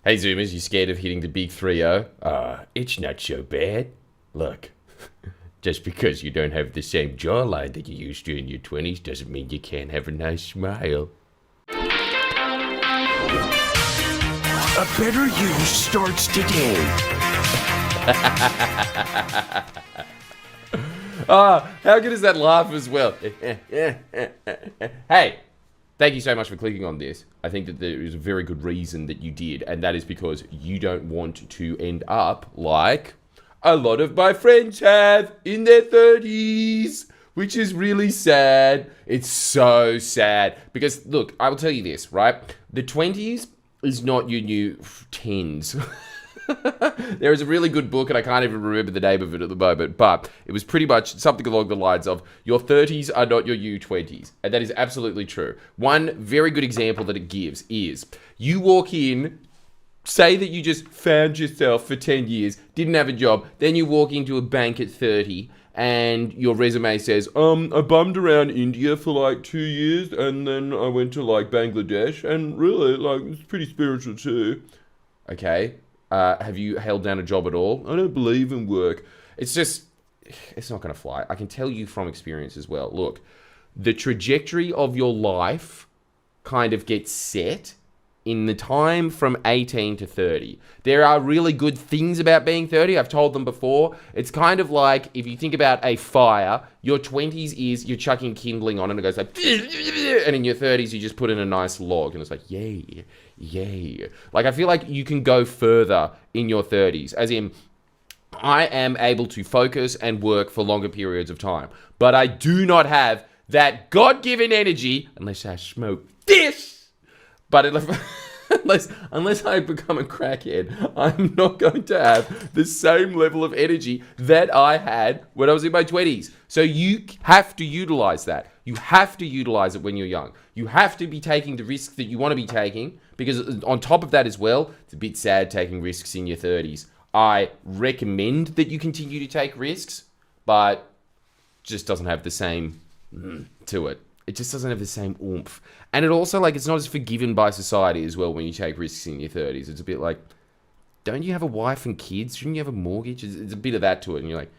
Hey Zoomers, you scared of hitting the big 3-0? It's not so bad. Look, just because you don't have the same jawline that you used to in your 20s doesn't mean you can't have a nice smile. A better you starts today. How good is that laugh as well? Hey, thank you so much for clicking on this. I think that there is a very good reason that you did, and that is because you don't want to end up like a lot of my friends have in their 30s, which is really sad. It's so sad. Because, look, I will tell you this, right? The 20s is not your new 10s. There is a really good book, and I can't even remember the name of it at the moment, but it was pretty much something along the lines of, your 30s are not your new 20s. And that is absolutely true. One very good example that it gives is, you walk in, say that you just found yourself for 10 years, didn't have a job, then you walk into a bank at 30, and your resume says, I bummed around India for like 2 years, and then I went to like Bangladesh, and really, like, it's pretty spiritual too. Okay. Have you held down a job at all? I don't believe in work. It's not going to fly. I can tell you from experience as well. Look, the trajectory of your life kind of gets set in the time from 18 to 30. There are really good things about being 30. I've told them before. It's kind of like, if you think about a fire, your 20s is you're chucking kindling on and it goes like, and in your 30s you just put in a nice log and it's like, yay. Like, I feel like you can go further in your 30s, as in, I am able to focus and work for longer periods of time, but I do not have that God-given energy unless I smoke this. But unless I become a crackhead, I'm not going to have the same level of energy that I had when I was in my 20s. So you have to utilize that. You have to utilize it when you're young. You have to be taking the risks that you want to be taking, because on top of that as well, it's a bit sad taking risks in your 30s. I recommend that you continue to take risks, but just doesn't have the same to it. It just doesn't have the same oomph. And it also, like, it's not as forgiven by society as well when you take risks in your 30s. It's a bit like, don't you have a wife and kids? Shouldn't you have a mortgage? It's a bit of that to it. And you're like,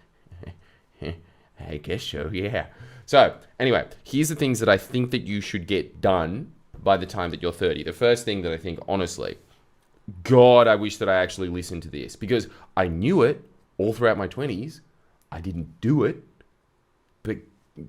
I guess so, yeah. So, anyway, here's the things that I think that you should get done by the time that you're 30. The first thing that I think, honestly, God, I wish that I actually listened to this, because I knew it all throughout my 20s. I didn't do it, but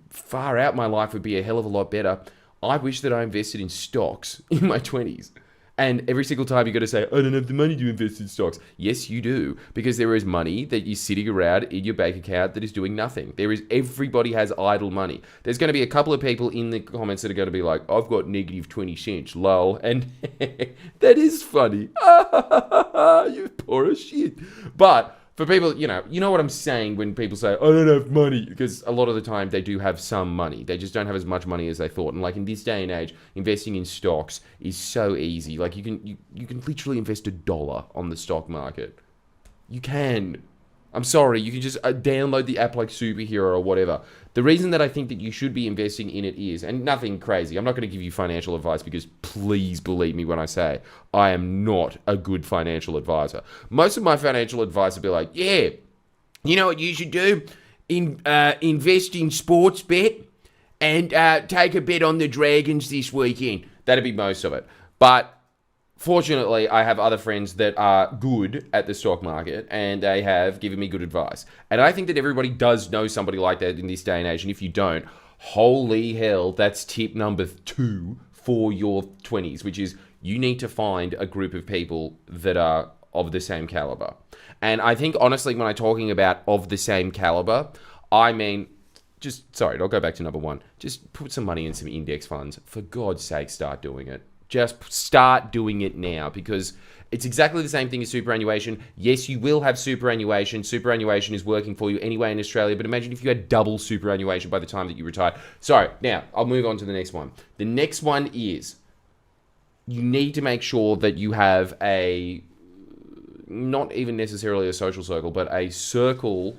far out, my life would be a hell of a lot better. I wish that I invested in stocks in my 20s. And every single time you got to say, I don't have the money to invest in stocks. Yes, you do. Because there is money that is sitting around in your bank account that is doing nothing. Everybody has idle money. There's going to be a couple of people in the comments that are going to be like, I've got negative 20 cents, lol. And that is funny. You poor as shit. But for people, you know what I'm saying when people say, I don't have money, because a lot of the time they do have some money. They just don't have as much money as they thought. And like, in this day and age, investing in stocks is so easy. Like, you can literally invest $1 on the stock market. You can. I'm sorry, you can just download the app like Superhero or whatever. The reason that I think that you should be investing in it is, and nothing crazy, I'm not going to give you financial advice, because please believe me when I say I am not a good financial advisor. Most of my financial advice will be like, yeah, you know what you should do? Invest in sports bet and take a bet on the Dragons this weekend. That'd be most of it. But fortunately, I have other friends that are good at the stock market, and they have given me good advice. And I think that everybody does know somebody like that in this day and age. And if you don't, holy hell, that's tip number 2 for your 20s, which is you need to find a group of people that are of the same caliber. And I think, honestly, when I'm talking about of the same caliber, I mean, I'll go back to number 1. Just put some money in some index funds. For God's sake, start doing it. Just start doing it now, because it's exactly the same thing as superannuation. Yes, you will have superannuation. Superannuation is working for you anyway in Australia, but imagine if you had double superannuation by the time that you retire. So, now, I'll move on to the next one. The next one is, you need to make sure that you have not even necessarily a social circle, but a circle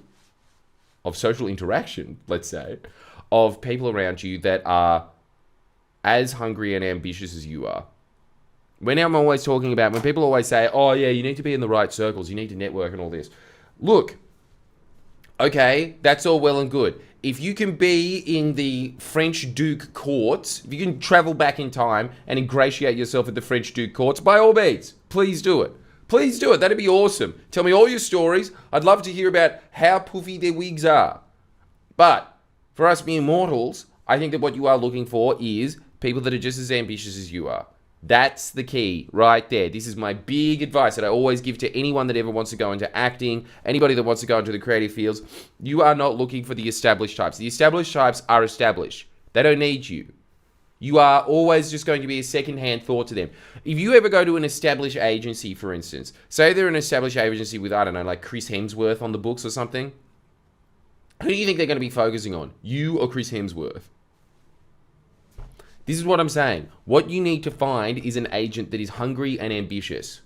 of social interaction, let's say, of people around you that are as hungry and ambitious as you are. When I'm always talking about, when people always say, oh yeah, you need to be in the right circles, you need to network and all this. Look, okay, that's all well and good. If you can be in the French Duke courts, if you can travel back in time and ingratiate yourself at the French Duke courts, by all means, please do it. Please do it. That'd be awesome. Tell me all your stories. I'd love to hear about how poofy their wigs are. But for us mere mortals, I think that what you are looking for is people that are just as ambitious as you are. That's the key right there. This is my big advice that I always give to anyone that ever wants to go into acting, anybody that wants to go into the creative fields. You are not looking for the established types. The established types are established. They don't need you. You are always just going to be a second-hand thought to them. If you ever go to an established agency, for instance, say they're an established agency with, I don't know, like Chris Hemsworth on the books or something, who do you think they're going to be focusing on? You or Chris Hemsworth? This is what I'm saying. What you need to find is an agent that is hungry and ambitious.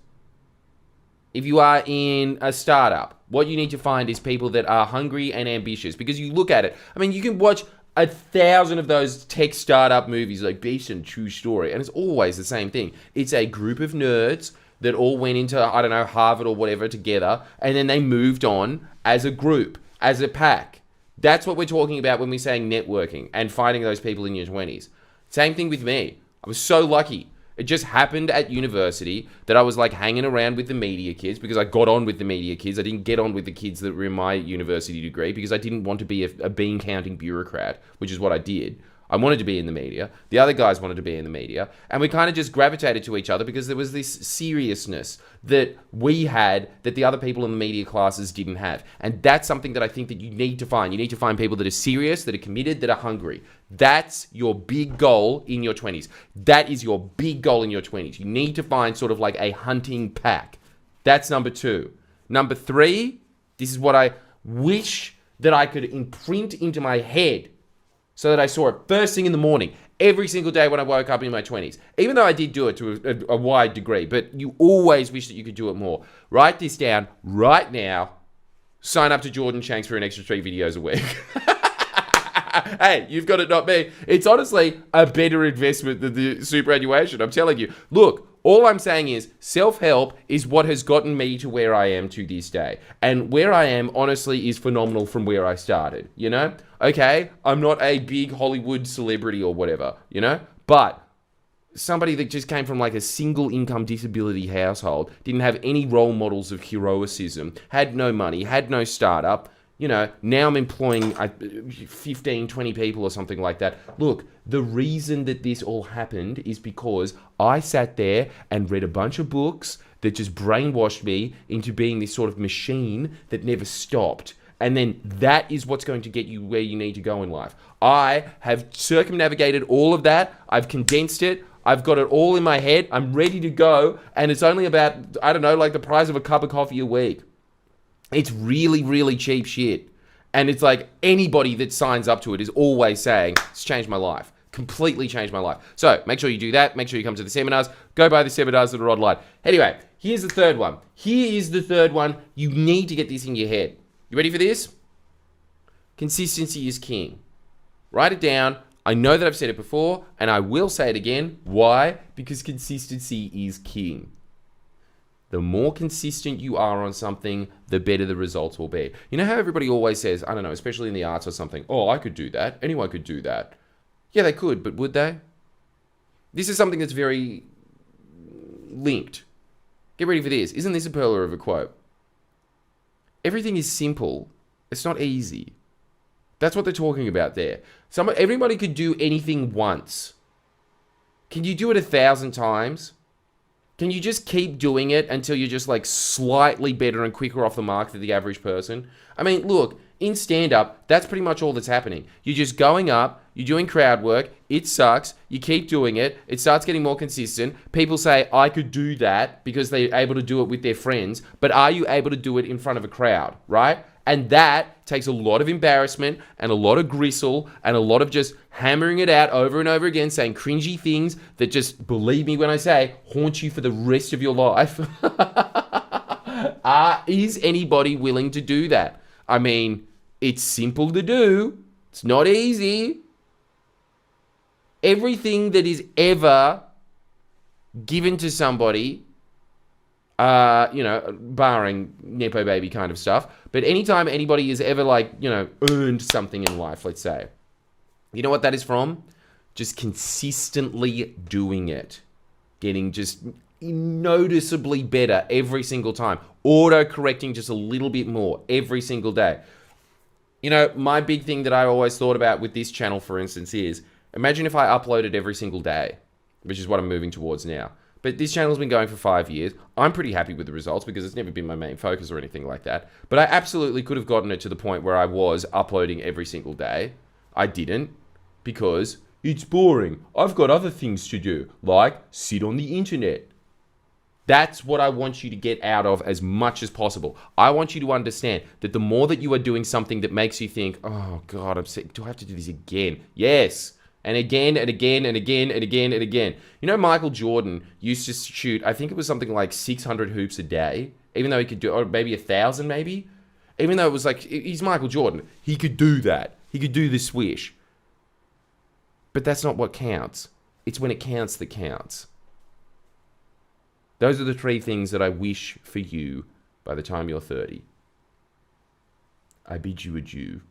If you are in a startup, what you need to find is people that are hungry and ambitious. Because you look at it, I mean, you can watch 1,000 of those tech startup movies like based on true story, and it's always the same thing. It's a group of nerds that all went into, I don't know, Harvard or whatever together, and then they moved on as a group, as a pack. That's what we're talking about when we're saying networking and finding those people in your 20s. Same thing with me. I was so lucky. It just happened at university that I was like hanging around with the media kids because I got on with the media kids. I didn't get on with the kids that were in my university degree because I didn't want to be a bean counting bureaucrat, which is what I did. I wanted to be in the media. The other guys wanted to be in the media. And we kind of just gravitated to each other because there was this seriousness that we had that the other people in the media classes didn't have. And that's something that I think that you need to find. You need to find people that are serious, that are committed, that are hungry. That's your big goal in your 20s. That is your big goal in your 20s. You need to find sort of like a hunting pack. That's number 2. Number 3, this is what I wish that I could imprint into my head so that I saw it first thing in the morning, every single day when I woke up in my 20s. Even though I did do it to a wide degree, but you always wish that you could do it more. Write this down right now. Sign up to Jordan Shanks for an extra 3 videos a week. Hey, you've got it, not me. It's honestly a better investment than the superannuation, I'm telling you. Look, all I'm saying is self-help is what has gotten me to where I am to this day. And where I am, honestly, is phenomenal from where I started, you know? Okay, I'm not a big Hollywood celebrity or whatever, you know? But somebody that just came from like a single income disability household, didn't have any role models of heroicism, had no money, had no startup, you know, now I'm employing 15, 20 people or something like that. Look, the reason that this all happened is because I sat there and read a bunch of books that just brainwashed me into being this sort of machine that never stopped. And then that is what's going to get you where you need to go in life. I have circumnavigated all of that. I've condensed it. I've got it all in my head. I'm ready to go. And it's only about, I don't know, like the price of a cup of coffee a week. It's really, really cheap shit. And it's like anybody that signs up to it is always saying, it's changed my life. Completely changed my life. So make sure you do that. Make sure you come to the seminars. Go buy the seminars that are online. Anyway, here's the third one. Here is the third one. You need to get this in your head. You ready for this? Consistency is king. Write it down. I know that I've said it before, and I will say it again. Why? Because consistency is king. The more consistent you are on something, the better the results will be. You know how everybody always says, I don't know, especially in the arts or something, oh, I could do that. Anyone could do that. Yeah, they could, but would they? This is something that's very linked. Get ready for this. Isn't this a perler of a quote? Everything is simple. It's not easy. That's what they're talking about there. Everybody could do anything once. Can you do it 1,000 times? Can you just keep doing it until you're just like slightly better and quicker off the mark than the average person? I mean, look, in stand-up, that's pretty much all that's happening. You're just going up, you're doing crowd work, it sucks, you keep doing it, it starts getting more consistent. People say, I could do that because they're able to do it with their friends, but are you able to do it in front of a crowd, right? And that takes a lot of embarrassment and a lot of gristle and a lot of just hammering it out over and over again, saying cringy things that just, believe me when I say, haunt you for the rest of your life. Is anybody willing to do that? I mean, it's simple to do. It's not easy. Everything that is ever given to somebody, barring Nepo baby kind of stuff, but anytime anybody has ever, earned something in life, let's say, you know what that is from? Just consistently doing it. Getting just noticeably better every single time. Auto-correcting just a little bit more every single day. My big thing that I always thought about with this channel, for instance, is imagine if I uploaded every single day, which is what I'm moving towards now. But this channel's been going for 5 years. I'm pretty happy with the results because it's never been my main focus or anything like that. But I absolutely could have gotten it to the point where I was uploading every single day. I didn't because it's boring. I've got other things to do, like sit on the internet. That's what I want you to get out of as much as possible. I want you to understand that the more that you are doing something that makes you think, oh God, I'm sick. Do I have to do this again? Yes. And again, and again, and again, and again, and again. Michael Jordan used to shoot, I think it was something like 600 hoops a day, even though he could do, or maybe 1,000 maybe. Even though it was like, he's Michael Jordan. He could do that. He could do the swish. But that's not what counts. It's when it counts that counts. Those are the 3 things that I wish for you by the time you're 30. I bid you adieu.